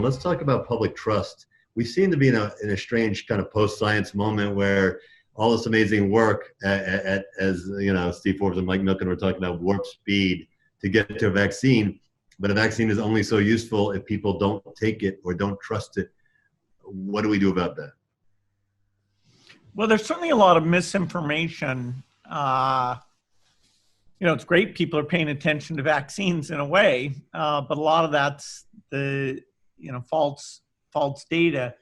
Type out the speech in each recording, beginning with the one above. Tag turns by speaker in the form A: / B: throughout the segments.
A: let's talk about public trust. We seem to be in a strange kind of post-science moment where all this amazing work as you know, Steve Forbes and Mike Milken were talking about warp speed to get to a vaccine, but a vaccine is only so useful if people don't take it or don't trust it. What do we do about that?
B: Well, there's certainly a lot of misinformation. It's great people are paying attention to vaccines in a way, but a lot of that's the false data.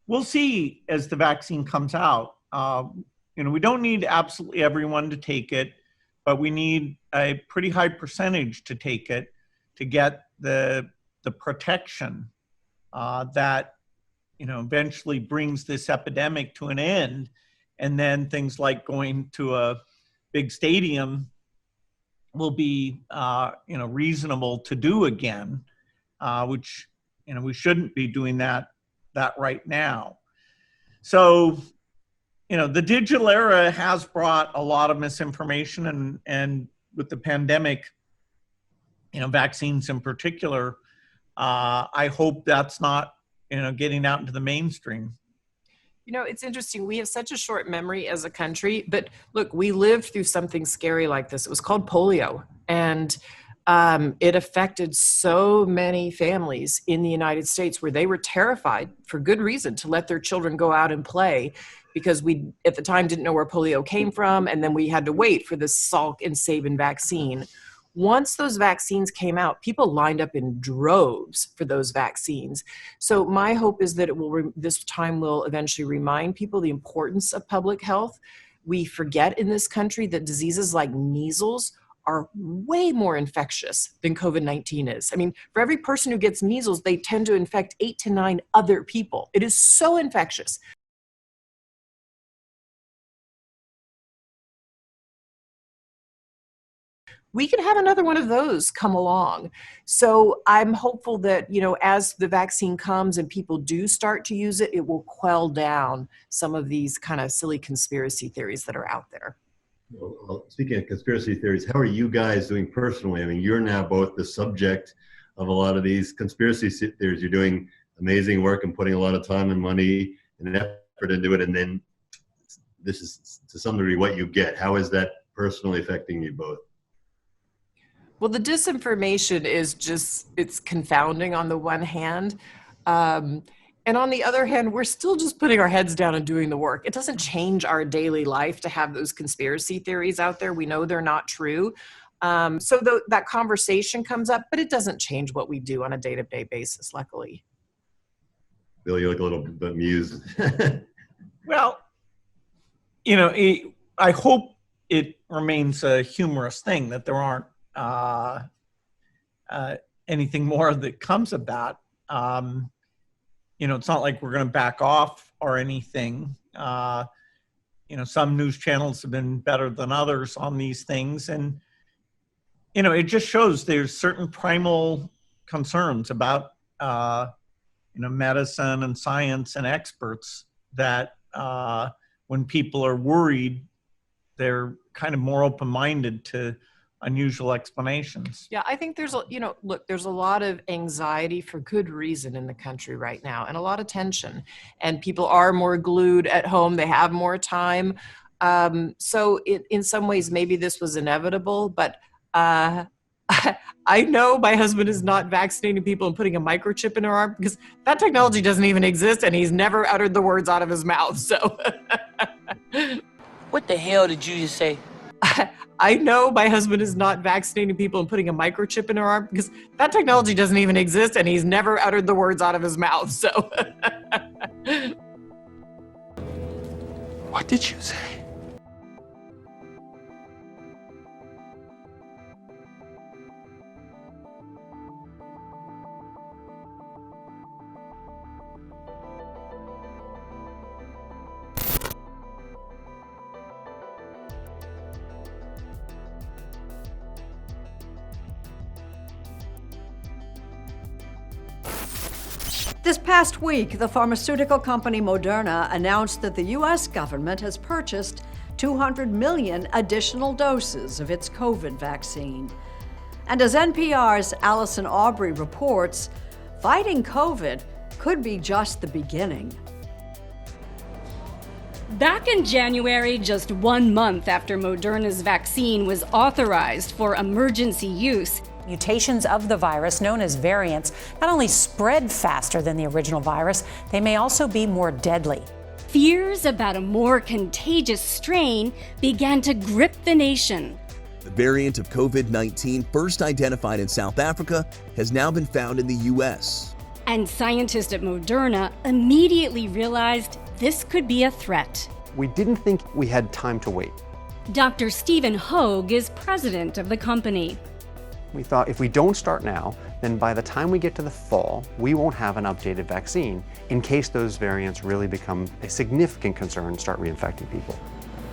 B: We'll see as the vaccine comes out. We don't need absolutely everyone to take it, but we need a pretty high percentage to take it to get the protection that eventually brings this epidemic to an end. And then things like going to a big stadium will be reasonable to do again, which we shouldn't be doing that right now. So the digital era has brought a lot of misinformation, and with the pandemic, vaccines in particular, I hope that's not getting out into the mainstream.
C: It's interesting. We have such a short memory as a country, but look, we lived through something scary like this. It was called polio, and it affected so many families in the United States where they were terrified, for good reason, to let their children go out and play, because we, at the time, didn't know where polio came from, and then we had to wait for the Salk and Sabin vaccine. Once those vaccines came out, people lined up in droves for those vaccines. So my hope is that this time will eventually remind people the importance of public health. We forget in this country that diseases like measles are way more infectious than COVID-19 is. I mean, for every person who gets measles, they tend to infect 8 to 9 other people. It is so infectious. We could have another one of those come along. So I'm hopeful that, as the vaccine comes and people do start to use it, it will quell down some of these kind of silly conspiracy theories that are out there.
A: Well, speaking of conspiracy theories, how are you guys doing personally? I mean, you're now both the subject of a lot of these conspiracy theories. You're doing amazing work and putting a lot of time and money and effort into it. And then this is to some degree what you get. How is that personally affecting you both?
C: Well, the disinformation is it's confounding on the one hand. And on the other hand, we're still just putting our heads down and doing the work. It doesn't change our daily life to have those conspiracy theories out there. We know they're not true. So that conversation comes up, but it doesn't change what we do on a day-to-day basis, luckily.
A: Bill, you look a little bit bemused.
B: Well, I hope it remains a humorous thing, that there aren't anything more that comes about. It's not like we're going to back off or anything. Some news channels have been better than others on these things. And, it just shows there's certain primal concerns about, medicine and science and experts that when people are worried, they're kind of more open-minded to unusual explanations.
C: Yeah, I think there's a lot of anxiety for good reason in the country right now, and a lot of tension, and people are more glued at home. They have more time. So in some ways, maybe this was inevitable, but I know my husband is not vaccinating people and putting a microchip in her arm, because that technology doesn't even exist, and he's never uttered the words out of his mouth. So
D: What the hell did you just say?
C: I know my husband is not vaccinating people and putting a microchip in her arm, because that technology doesn't even exist, and he's never uttered the words out of his mouth. So
D: What did you say?
E: This past week, the pharmaceutical company Moderna announced that the U.S. government has purchased 200 million additional doses of its COVID vaccine. And as NPR's Allison Aubrey reports, fighting COVID could be just the beginning.
F: Back in January, just 1 month after Moderna's vaccine was authorized for emergency use,
G: mutations of the virus, known as variants, not only spread faster than the original virus, they may also be more deadly.
F: fears about a more contagious strain began to grip the nation.
H: The variant of COVID-19 first identified in South Africa has now been found in the U.S.
F: And scientists at Moderna immediately realized this could be a threat.
I: We didn't think we had time to wait.
F: Dr. Stephen Hogue is president of the company.
I: We thought if we don't start now, then by the time we get to the fall, we won't have an updated vaccine in case those variants really become a significant concern and start reinfecting people.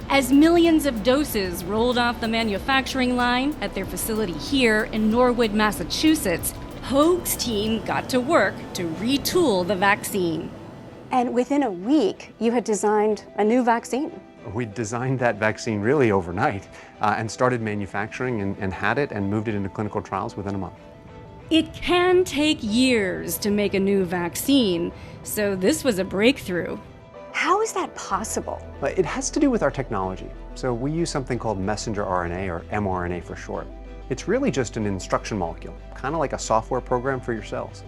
F: As millions of doses rolled off the manufacturing line at their facility here in Norwood, Massachusetts, Hogue's team got to work to retool the vaccine.
J: And within a week, you had designed a new vaccine.
I: We designed that vaccine really overnight and started manufacturing and had it and moved it into clinical trials within a month.
F: It can take years to make a new vaccine, so this was a breakthrough.
J: How is that possible?
I: It has to do with our technology. So we use something called messenger RNA, or mRNA for short. It's really just an instruction molecule, kind of like a software program for your cells.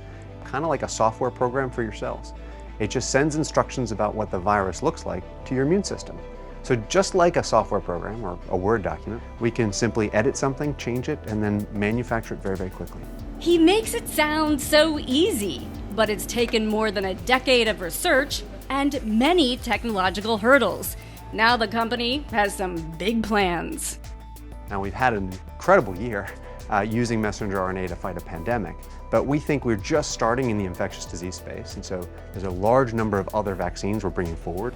I: It just sends instructions about what the virus looks like to your immune system. So just like a software program or a Word document, we can simply edit something, change it, and then manufacture it very, very quickly.
F: He makes it sound so easy, but it's taken more than a decade of research and many technological hurdles. Now the company has some big plans.
I: Now we've had an incredible year using messenger RNA to fight a pandemic, but we think we're just starting in the infectious disease space, and so there's a large number of other vaccines we're bringing forward.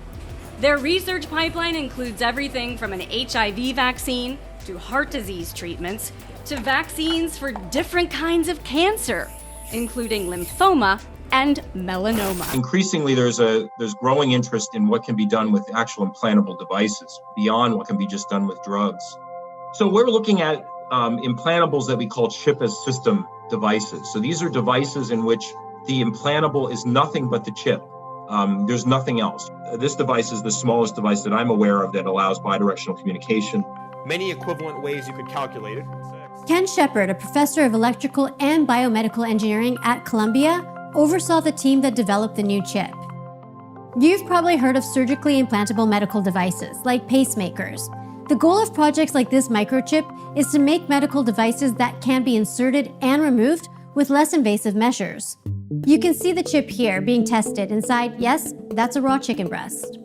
F: Their research pipeline includes everything from an HIV vaccine to heart disease treatments to vaccines for different kinds of cancer, including lymphoma and melanoma.
K: Increasingly, there's growing interest in what can be done with actual implantable devices beyond what can be just done with drugs. So we're looking at implantables that we call chip-as-system devices. So these are devices in which the implantable is nothing but the chip. There's nothing else. This device is the smallest device that I'm aware of that allows bidirectional communication.
L: Many equivalent ways you could calculate it.
M: Ken Shepard, a professor of electrical and biomedical engineering at Columbia, oversaw the team that developed the new chip. You've probably heard of surgically implantable medical devices, like pacemakers. The goal of projects like this microchip is to make medical devices that can be inserted and removed with less invasive measures. You can see the chip here being tested inside, yes, that's a raw chicken breast.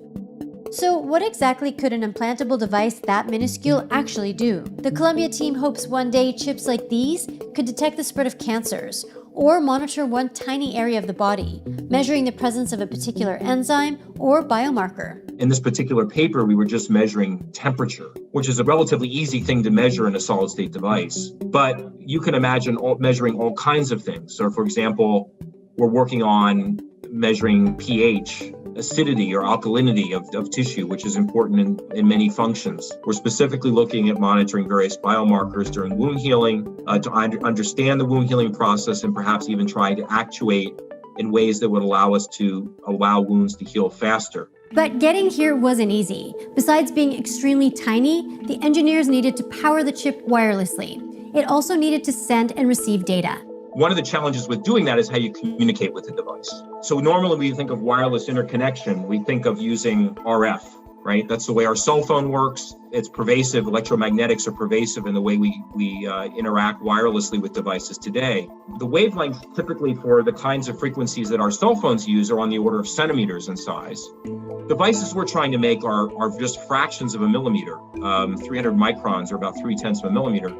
M: So what exactly could an implantable device that minuscule actually do? The Columbia team hopes one day chips like these could detect the spread of cancers or monitor one tiny area of the body, measuring the presence of a particular enzyme or biomarker.
K: In this particular paper, we were just measuring temperature, which is a relatively easy thing to measure in a solid-state device. But you can imagine measuring all kinds of things. So, for example, we're working on measuring pH, acidity or alkalinity of tissue, which is important in many functions. We're specifically looking at monitoring various biomarkers during wound healing to understand the wound healing process and perhaps even trying to actuate in ways that would allow us to allow wounds to heal faster.
M: But getting here wasn't easy. Besides being extremely tiny, the engineers needed to power the chip wirelessly. It also needed to send and receive data.
K: One of the challenges with doing that is how you communicate with the device. So normally when we think of wireless interconnection, we think of using RF, right? That's the way our cell phone works. It's pervasive. Electromagnetics are pervasive in the way we interact wirelessly with devices today. The wavelengths typically for the kinds of frequencies that our cell phones use are on the order of centimeters in size. Devices we're trying to make are just fractions of a millimeter. 300 microns or about 0.3 of a millimeter.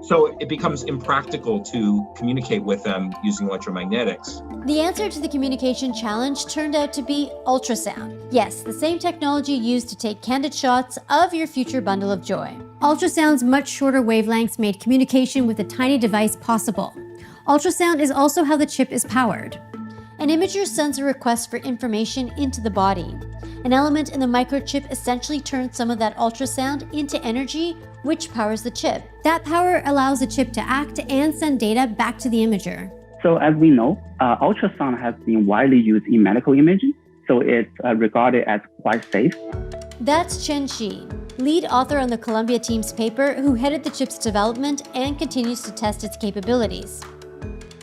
K: So it becomes impractical to communicate with them using electromagnetics.
M: The answer to the communication challenge turned out to be ultrasound. Yes, the same technology used to take candid shots of your future bundle of joy. Ultrasound's much shorter wavelengths made communication with a tiny device possible. Ultrasound is also how the chip is powered. An imager sends a request for information into the body. An element in the microchip essentially turns some of that ultrasound into energy, which powers the chip. That power allows the chip to act and send data back to the imager.
N: So as we know, ultrasound has been widely used in medical imaging, so it's regarded as quite safe.
M: That's Chen Shi, lead author on the Columbia team's paper, who headed the chip's development and continues to test its capabilities.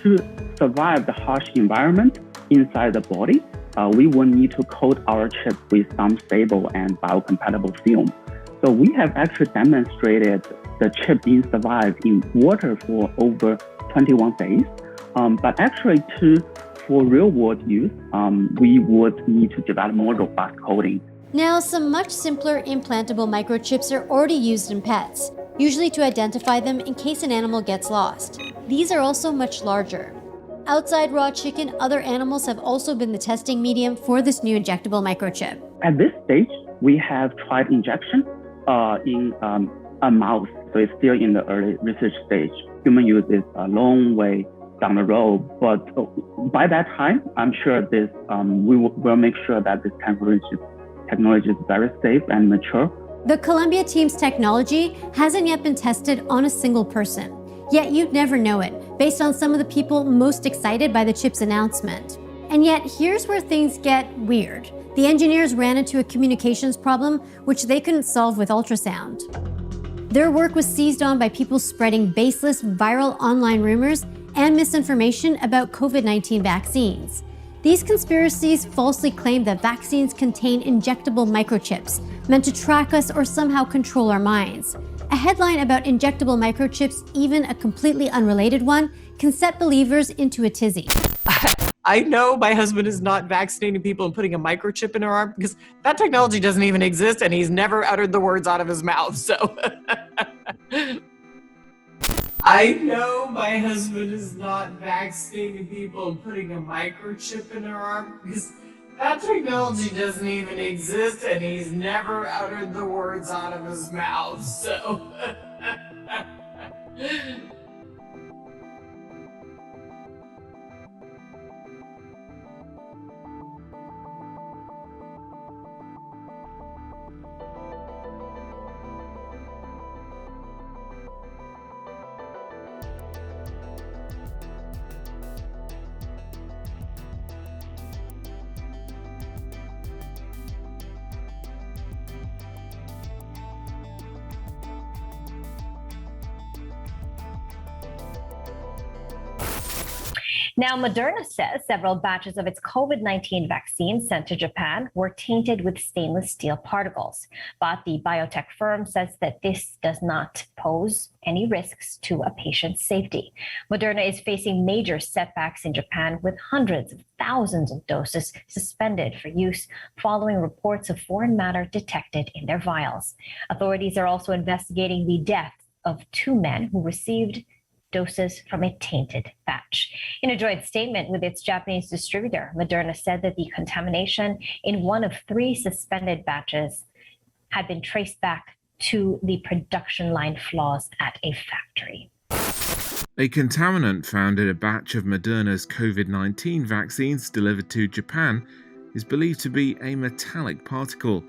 N: To survive the harsh environment inside the body, we will need to coat our chip with some stable and biocompatible film. So we have actually demonstrated the chip being survived in water for over 21 days. But actually, for real-world use, we would need to develop more robust coating.
M: Now, some much simpler implantable microchips are already used in pets, usually to identify them in case an animal gets lost. These are also much larger. Outside raw chicken, other animals have also been the testing medium for this new injectable microchip.
N: At this stage, we have tried injection in a mouse, so it's still in the early research stage. Human use is a long way down the road, but by that time, I'm sure this we will make sure that this technology is very safe and mature.
M: The Columbia team's technology hasn't yet been tested on a single person. Yet you'd never know it, based on some of the people most excited by the chip's announcement. And yet, here's where things get weird. The engineers ran into a communications problem which they couldn't solve with ultrasound. Their work was seized on by people spreading baseless viral online rumors and misinformation about COVID-19 vaccines. These conspiracies falsely claim that vaccines contain injectable microchips meant to track us or somehow control our minds. A headline about injectable microchips, even a completely unrelated one, can set believers into a tizzy.
C: I know my husband is not vaccinating people and putting a microchip in her arm because that technology doesn't even exist and he's never uttered the words out of his mouth, so. I know my husband is not vaccinating people and putting a microchip in her arm because that technology doesn't even exist and he's never uttered the words out of his mouth, so.
O: Now, Moderna says several batches of its COVID-19 vaccine sent to Japan were tainted with stainless steel particles. But the biotech firm says that this does not pose any risks to a patient's safety. Moderna is facing major setbacks in Japan with hundreds of thousands of doses suspended for use following reports of foreign matter detected in their vials. Authorities are also investigating the death of 2 men who received doses from a tainted batch. In a joint statement with its Japanese distributor, Moderna said that the contamination in one of 3 suspended batches had been traced back to the production line flaws at a factory.
P: A contaminant found in a batch of Moderna's COVID-19 vaccines delivered to Japan is believed to be a metallic particle.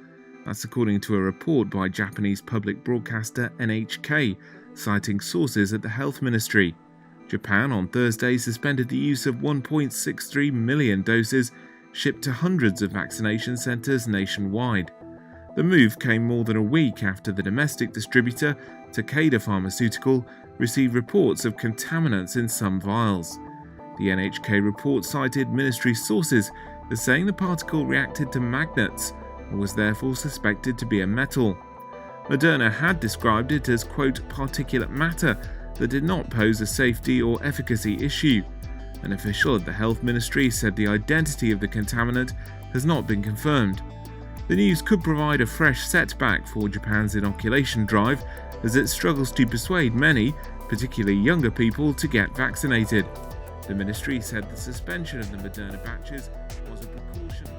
P: That's according to a report by Japanese public broadcaster NHK, citing sources at the Health Ministry. Japan on Thursday suspended the use of 1.63 million doses shipped to hundreds of vaccination centres nationwide. The move came more than a week after the domestic distributor, Takeda Pharmaceutical, received reports of contaminants in some vials. The NHK report cited ministry sources as saying the particle reacted to magnets and was therefore suspected to be a metal. Moderna had described it as, quote, particulate matter that did not pose a safety or efficacy issue. An official at the Health Ministry said the identity of the contaminant has not been confirmed. The news could provide a fresh setback for Japan's inoculation drive as it struggles to persuade many, particularly younger people, to get vaccinated. The ministry said the suspension of the Moderna batches was a precaution.